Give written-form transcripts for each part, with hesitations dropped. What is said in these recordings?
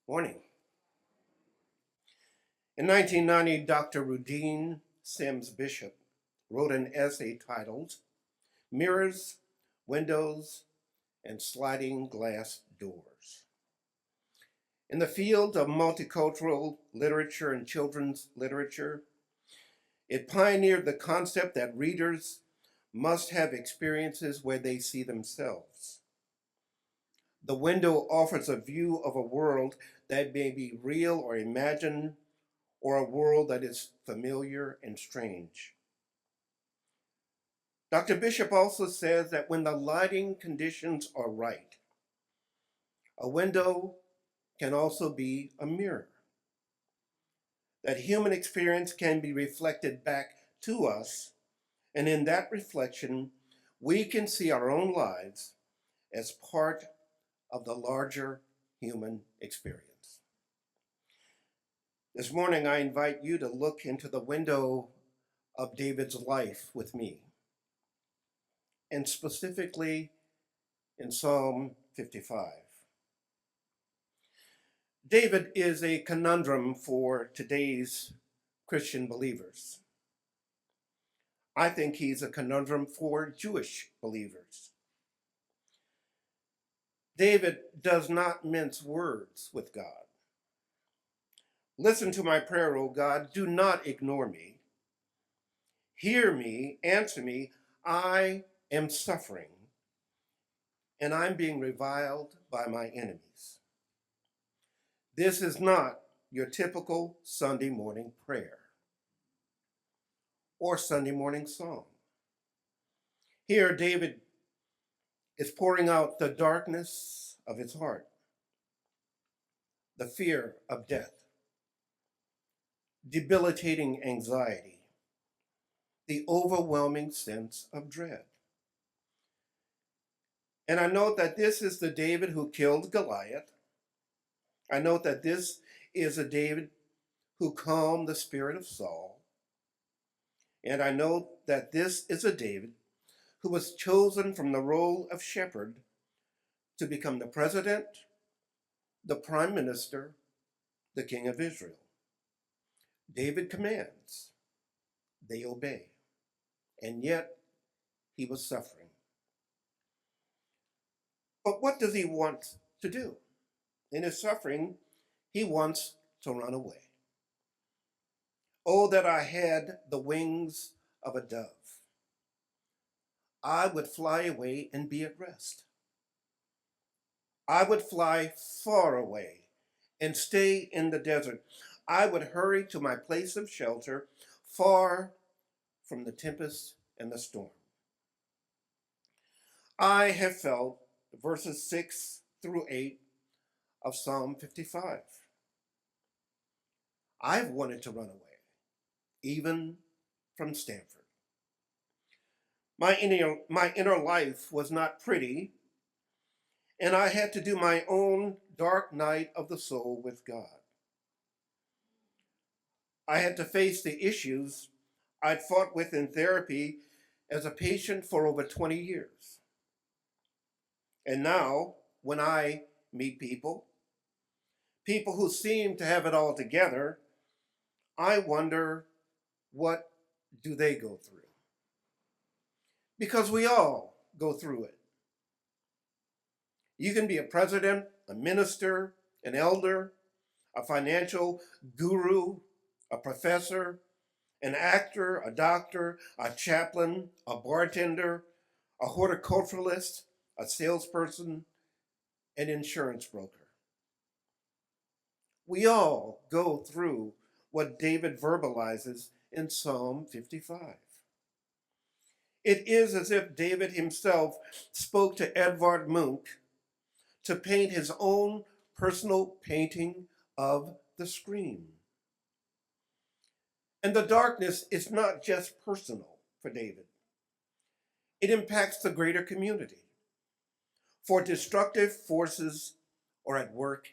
Morning. In 1990, Dr. Rudine Sims Bishop wrote an essay titled Mirrors, Windows, and Sliding Glass Doors. In the field of multicultural literature and children's literature, it pioneered the concept that readers must have experiences where they see themselves. The window offers a view of a world that may be real or imagined, or a world that is familiar and strange. Dr. Bishop also says that when the lighting conditions are right, a window can also be a mirror. That human experience can be reflected back to us, and in that reflection, we can see our own lives as part of the larger human experience. This morning, I invite you to look into the window of David's life with me, and specifically in Psalm 55. David is a conundrum for today's Christian believers. I think he's a conundrum for Jewish believers. David does not mince words with God. Listen to my prayer, O God. Do not ignore me. Hear me, answer me. I am suffering, and I'm being reviled by my enemies. This is not your typical Sunday morning prayer or Sunday morning song. Here, David is pouring out the darkness of his heart, the fear of death, debilitating anxiety, the overwhelming sense of dread. And I note that this is the David who killed Goliath. I note that this is a David who calmed the spirit of Saul. And I note that this is a David who was chosen from the role of shepherd to become the president, the prime minister, the king of Israel. David commands, they obey, and yet he was suffering. But what does he want to do? In his suffering, he wants to run away. Oh, that I had the wings of a dove. I would fly away and be at rest. I would fly far away and stay in the desert. I would hurry to my place of shelter, far from the tempest and the storm. I have felt verses 6 through 8 of Psalm 55. I've wanted to run away, even from Stanford. My inner life was not pretty, and I had to do my own dark night of the soul with God. I had to face the issues I'd fought with in therapy as a patient for over 20 years. And now, when I meet people who seem to have it all together, I wonder, what do they go through? Because we all go through it. You can be a president, a minister, an elder, a financial guru, a professor, an actor, a doctor, a chaplain, a bartender, a horticulturalist, a salesperson, an insurance broker. We all go through what David verbalizes in Psalm 55. It is as if David himself spoke to Edvard Munch to paint his own personal painting of the scream. And the darkness is not just personal for David. It impacts the greater community, for destructive forces are at work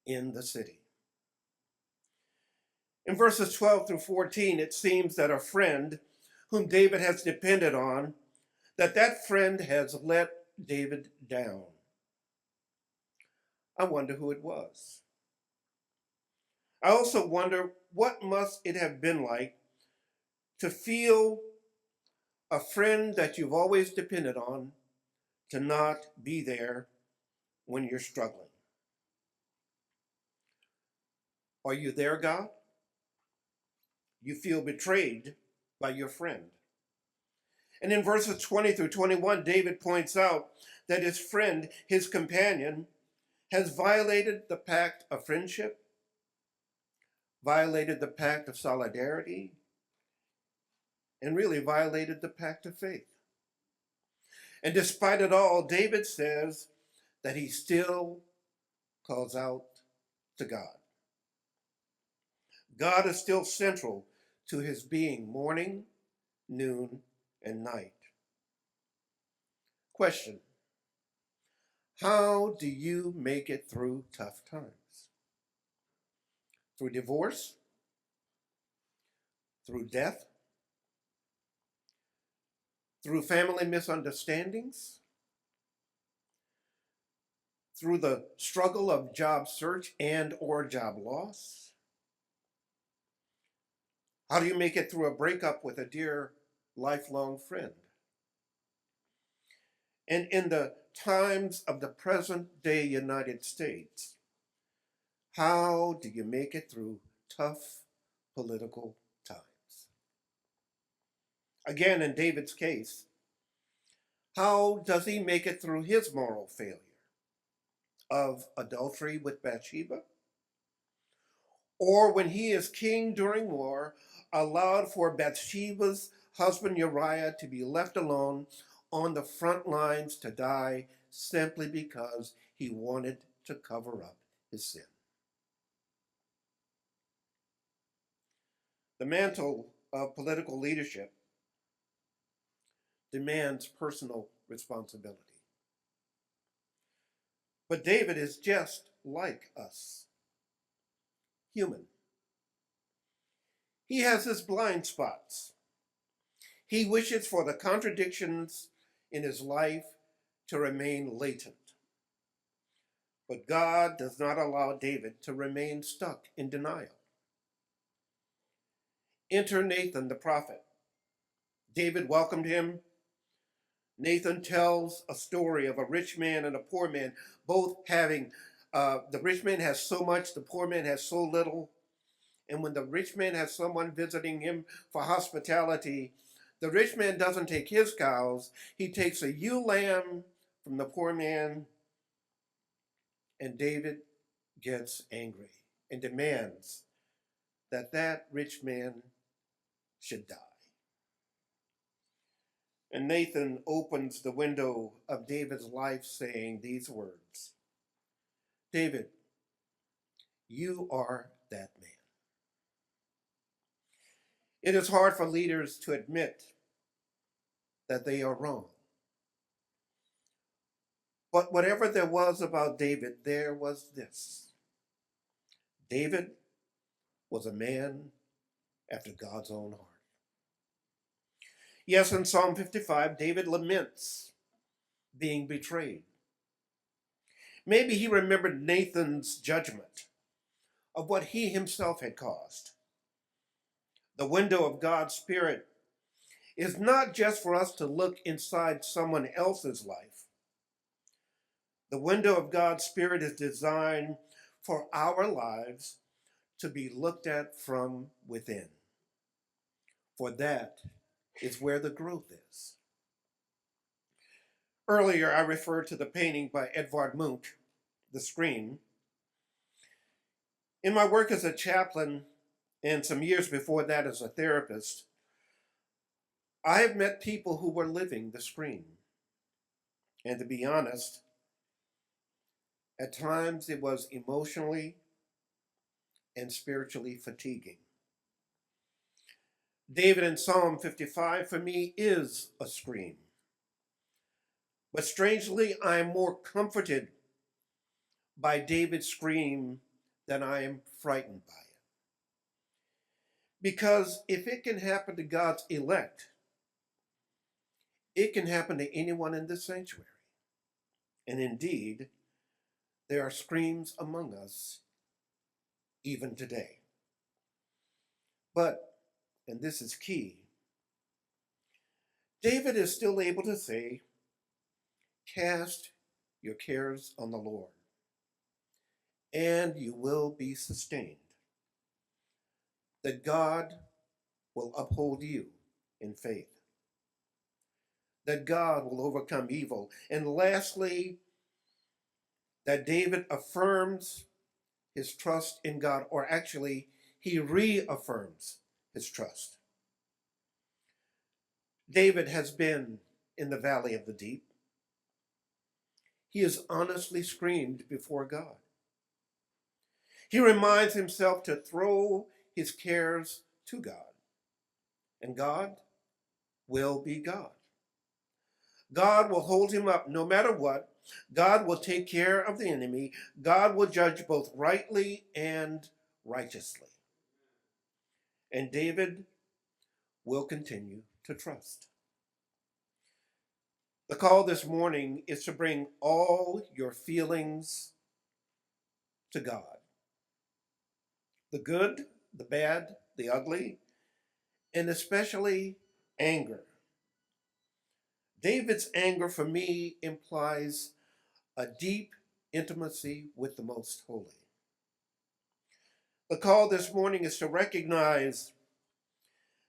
in the city. In verses 12 through 14, it seems that a friend whom David has depended on, that friend has let David down. I wonder who it was. I also wonder, what must it have been like to feel a friend that you've always depended on to not be there when you're struggling? Are you there, God? You feel betrayed by your friend. And in verses 20 through 21, David points out that his friend, his companion, has violated the pact of friendship, violated the pact of solidarity, and really violated the pact of faith. And despite it all, David says that he still calls out to God. God is still central to his being morning, noon, and night. Question: how do you make it through tough times? Through divorce? Through death? Through family misunderstandings? Through the struggle of job search and or job loss? How do you make it through a breakup with a dear lifelong friend? And in the times of the present day United States, how do you make it through tough political times? Again, in David's case, how does he make it through his moral failure of adultery with Bathsheba? Or when he is king during war, allowed for Bathsheba's husband Uriah to be left alone on the front lines to die simply because he wanted to cover up his sin. The mantle of political leadership demands personal responsibility. But David is just like us, human. He has his blind spots. He wishes for the contradictions in his life to remain latent. But God does not allow David to remain stuck in denial. Enter Nathan the prophet. David welcomed him. Nathan tells a story of a rich man and a poor man, both having, the rich man has so much, the poor man has so little. And when the rich man has someone visiting him for hospitality, the rich man doesn't take his cows, he takes a ewe lamb from the poor man, and David gets angry and demands that that rich man should die. And Nathan opens the window of David's life saying these words: David, you are that man. It is hard for leaders to admit that they are wrong. But whatever there was about David, there was this: David was a man after God's own heart. Yes, in Psalm 55, David laments being betrayed. Maybe he remembered Nathan's judgment of what he himself had caused. The window of God's Spirit is not just for us to look inside someone else's life. The window of God's Spirit is designed for our lives to be looked at from within. For that is where the growth is. Earlier, I referred to the painting by Edvard Munch, The Scream. In my work as a chaplain, and some years before that as a therapist, I have met people who were living the scream. And to be honest, at times it was emotionally and spiritually fatiguing. David in Psalm 55 for me is a scream. But strangely, I am more comforted by David's scream than I am frightened by it. Because if it can happen to God's elect, it can happen to anyone in this sanctuary. And indeed, there are screams among us even today. But, and this is key, David is still able to say, cast your cares on the Lord, and you will be sustained. That God will uphold you in faith. That God will overcome evil. And lastly, that David affirms his trust in God, or actually, he reaffirms his trust. David has been in the valley of the deep. He has honestly screamed before God. He reminds himself to throw his cares to God, and God will be God. God will hold him up no matter what. God will take care of the enemy. God will judge both rightly and righteously. And David will continue to trust. The call this morning is to bring all your feelings to God. The good, the bad, the ugly, and especially anger. David's anger for me implies a deep intimacy with the Most Holy. The call this morning is to recognize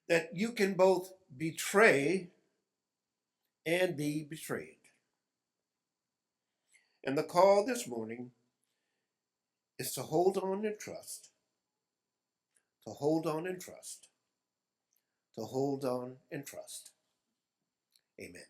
that you can both betray and be betrayed. And the call this morning is to hold on and trust, to hold on and trust, to hold on and trust. Amen.